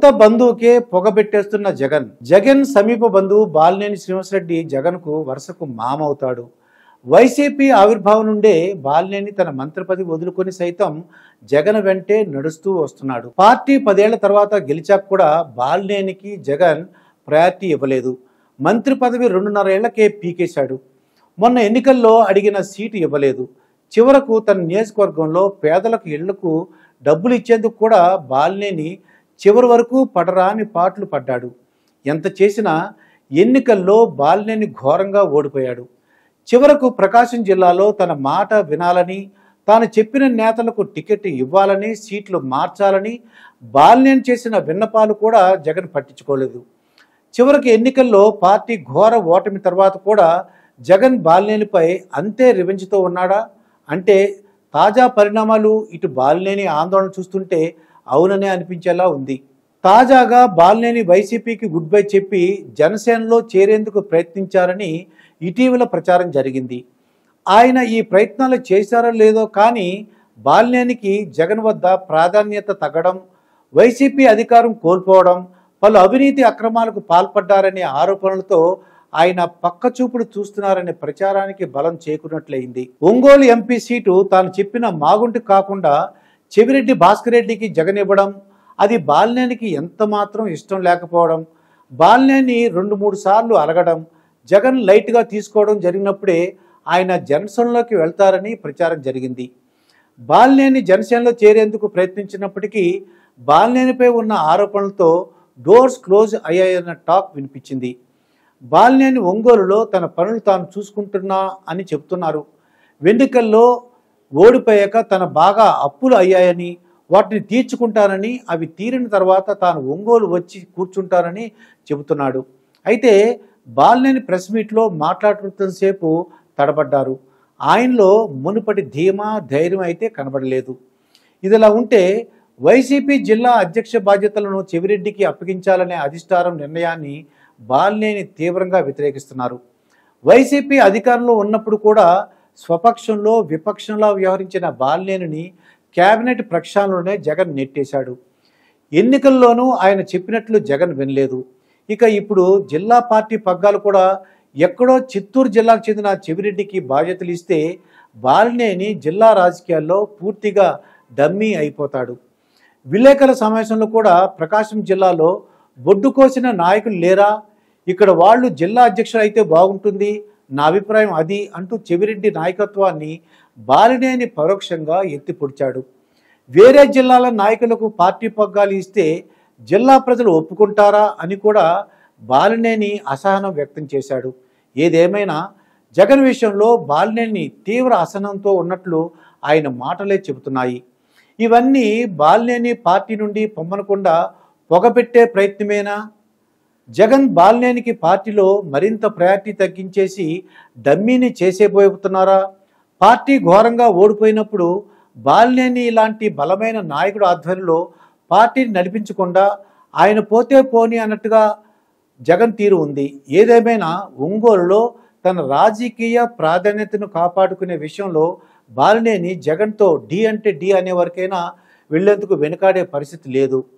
సొంత బంధువుకే పొగబెట్టేస్తున్న జగన్ సమీప బంధువు బాలినేని శ్రీనివాసరెడ్డి జగన్కు వరుసకు మామవుతాడు. వైసీపీ ఆవిర్భావం నుండే బాలినేని తన మంత్రి పదవి వదులుకొని సైతం జగన్ వెంటే నడుస్తూ వస్తున్నాడు. పార్టీ 10 ఏళ్ల తర్వాత గెలిచాక కూడా బాలినేనికి జగన్ ప్రయారిటీ ఇవ్వలేదు. మంత్రి పదవి 2.5 ఏళ్లకే పీకేశాడు. మొన్న ఎన్నికల్లో అడిగిన సీటు ఇవ్వలేదు. చివరకు తన నియోజకవర్గంలో పేదలకు ఇళ్లకు డబ్బులు ఇచ్చేందుకు కూడా బాలినేని చివరి వరకు పడరాని పాటలు పడ్డాడు. ఎంత చేసినా ఎన్నికల్లో బాలినేని ఘోరంగా ఓడిపోయాడు. చివరకు ప్రకాశం జిల్లాలో తన మాట వినాలని, తాను చెప్పిన నేతలకు టికెట్ ఇవ్వాలని, సీట్లు మార్చాలని బాలినేని చేసిన విన్నపాలు కూడా జగన్ పట్టించుకోలేదు. చివరికి ఎన్నికల్లో పార్టీ ఘోర ఓటమి తర్వాత కూడా జగన్ బాలినేనిపై అంతే రివెంజ్తో ఉన్నాడా అంటే తాజా పరిణామాలు ఇటు బాలినేని ఆందోళన చూస్తుంటే అవుననే అనిపించేలా ఉంది. తాజాగా బాలినేని వైసీపీకి గుడ్ బై చెప్పి జనసేనలో చేరేందుకు ప్రయత్నించారని ఇటీవల ప్రచారం జరిగింది. ఆయన ఈ ప్రయత్నాలు చేశారో లేదో కానీ బాలినేనికి జగన్ వద్ద ప్రాధాన్యత తగ్గడం, వైసీపీ అధికారం కోల్పోవడం, పలు అవినీతి అక్రమాలకు పాల్పడ్డారనే ఆరోపణలతో ఆయన పక్కచూపుడు చూస్తున్నారనే ప్రచారానికి బలం చేకూరినట్లయింది. ఒంగోలు ఎంపీ సీటు తాను చెప్పిన మాగుంటి కాకుండా చెవిరెడ్డి భాస్కర్ రెడ్డికి జగన్ ఇవ్వడం, అది బాలినేనికి ఎంత మాత్రం ఇష్టం లేకపోవడం, బాలినేని 2-3 సార్లు అలగడం, జగన్ లైట్గా తీసుకోవడం జరిగినప్పుడే ఆయన జనసేనలోకి వెళ్తారని ప్రచారం జరిగింది. బాలినేని జనసేనలో చేరేందుకు ప్రయత్నించినప్పటికీ బాలినేనిపై ఉన్న ఆరోపణలతో డోర్స్ క్లోజ్ అయ్యాయన్న టాక్ వినిపించింది. బాలినేని ఒంగోలులో తన పనులు తాను చూసుకుంటున్నా అని చెబుతున్నారు. ఎన్నికల్లో ఓడిపోయాక తన బాగా అప్పులు అయ్యాయని, వాటిని తీర్చుకుంటానని, అవి తీరిన తర్వాత తాను ఒంగోలు వచ్చి కూర్చుంటానని చెబుతున్నాడు. అయితే బాలినేని ప్రెస్ మీట్లో మాట్లాడుతున్నంతసేపు తడబడ్డారు. ఆయనలో మునుపటి ధీమా, ధైర్యం అయితే కనబడలేదు. ఇదిలా ఉంటే వైసీపీ జిల్లా అధ్యక్ష బాధ్యతలను చెవిరెడ్డికి అప్పగించాలనే అధిష్టానం నిర్ణయాన్ని బాలినేని తీవ్రంగా వ్యతిరేకిస్తున్నారు. వైసీపీ అధికారంలో ఉన్నప్పుడు కూడా స్వపక్షంలో విపక్షంలో వ్యవహరించిన బాలినేనిని కేబినెట్ ప్రక్షాళనలోనే జగన్ నెట్టేశాడు. ఎన్నికల్లోనూ ఆయన చెప్పినట్లు జగన్ వినలేదు. ఇక ఇప్పుడు జిల్లా పార్టీ పగ్గాలు కూడా ఎక్కడో చిత్తూరు జిల్లాకు చెందిన చెవిరెడ్డికి బాధ్యతలు ఇస్తే బాలినేని జిల్లా రాజకీయాల్లో పూర్తిగా డమ్మీ అయిపోతాడు. విలేకరుల సమావేశంలో కూడా ప్రకాశం జిల్లాలో బొడ్డు కోసిన నాయకులు లేరా, ఇక్కడ వాళ్ళు జిల్లా అధ్యక్షులు అయితే బాగుంటుంది, నా అభిప్రాయం అది అంటూ చెవిరెడ్డి నాయకత్వాన్ని బాలినేని పరోక్షంగా ఎత్తిపొడిచాడు. వేరే జిల్లాల నాయకులకు పార్టీ పగ్గాలు ఇస్తే జిల్లా ప్రజలు ఒప్పుకుంటారా అని కూడా బాలినేని అసహనం వ్యక్తం చేశాడు. ఏదేమైనా జగన్ విషయంలో బాలినేని తీవ్ర అసహనంతో ఉన్నట్లు ఆయన మాటలే చెబుతున్నాయి. ఇవన్నీ బాలినేని పార్టీ నుండి పొమ్మనకుండా పొగపెట్టే ప్రయత్నమేనా? జగన్ బాలినేనికి పార్టీలో మరింత ప్రయారిటీ తగ్గించేసి డమ్మీని చేసేబోతున్నారా? పార్టీ ఘోరంగా ఓడిపోయినప్పుడు బాలినేని ఇలాంటి బలమైన నాయకుడు ఆధ్వర్యంలో పార్టీని నడిపించకుండా ఆయన పోతే పోని అన్నట్టుగా జగన్ తీరు ఉంది. ఏదేమైనా ఒంగోలులో తన రాజకీయ ప్రాధాన్యతను కాపాడుకునే విషయంలో బాలినేని జగన్తో డి అంటే డి అనే వరకైనా వెళ్లేందుకు వెనుకాడే పరిస్థితి లేదు.